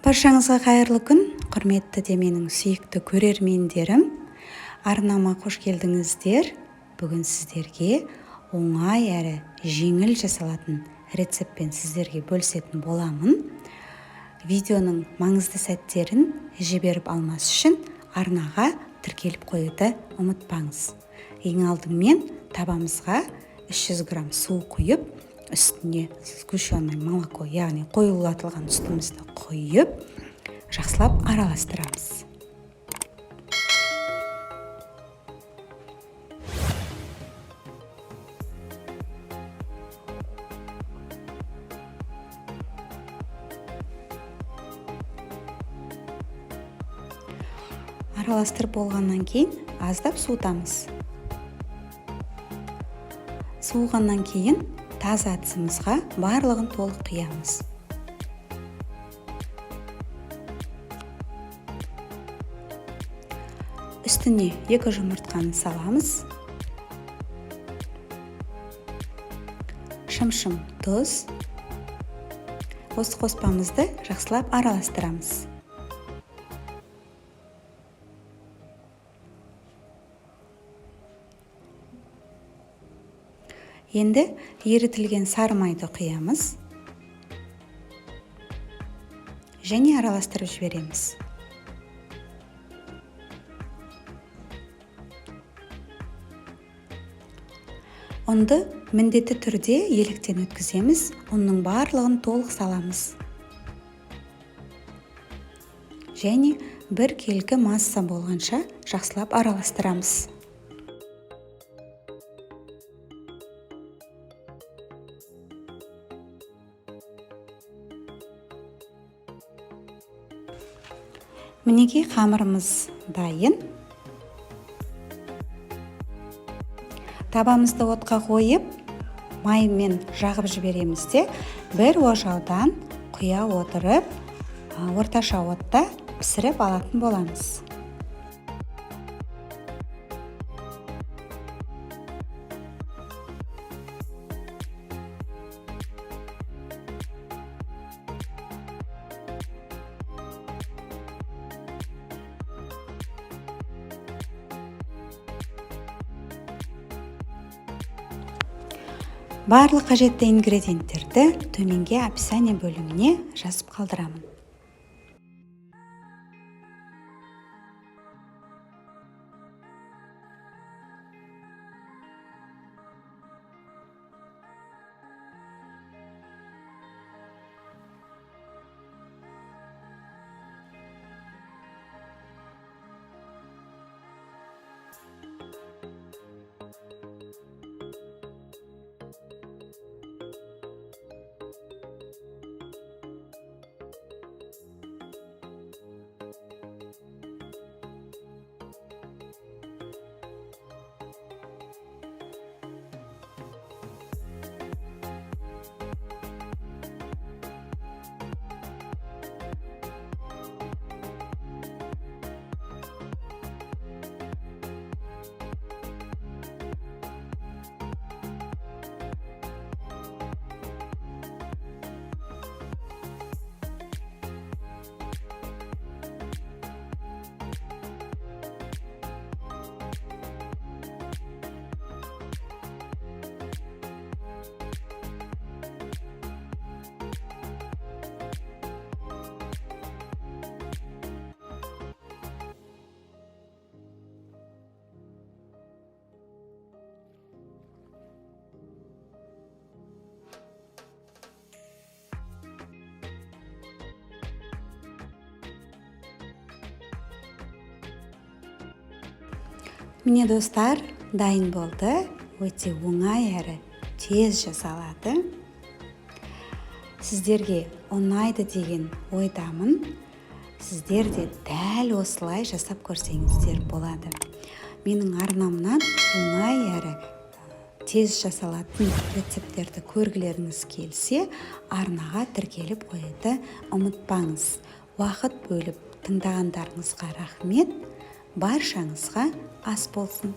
Баршаңызға қайырлы күн, құрметті де менің сүйікті көрермендерім. Арнама қош келдіңіздер. Бүгін сіздерге оңай әрі жеңіл жасалатын рецептпен сіздерге бөлісетін боламын. Видеоның маңызды сәттерін жіберіп алмас үшін арнаға тіркеліп қоюды ұмытпаңыз. Ең алдымен табамызға 300 грамм су құйып, үстіне сгущенное молоко, яғни қоюлатылған сүтімізді құйып, жақсылап араластырамыз. Араластырып болғаннан кейін аздап суытамыз. Суығаннан кейін таза ыдысымызға барлығын толық құямыз. Үстіне 2 жұмыртқаны саламыз. Шым-шым тұз. Осы қоспамызды жақсылап араластырамыз. Енді ерітілген сары майды құямыз және араластырып жібереміз. Ұнды міндетті түрде електен өткіземіз, ұнның барлығын толық саламыз. Және бір келгі масса болғанша жақсылап араластырамыз. Мінеки қамырымыз дайын. Табамызды отқа қойып, маймен жағып жібереміз де, бір ожаудан құя отырып, орташа отта пісіріп алатын боламыз. Барлық қажетті ингредиенттерді төменге описание бөліміне жазып қалдырамын. Міне достар, дайын болды. Өте оңай әрі тез жасалады. Сіздерге ұнайды деген ойдамын. Сіздер де дәл осылай жасап көрсеңіздер болады. Менің арнамнан оңай әрі тез жасалатын рецепттерді көргілеріңіз келсе, арнаға тіркеліп қоюды ұмытпаңыз. Уақыт бөліп тыңдағандарыңызға рахмет. Баршаңызға ас болсын.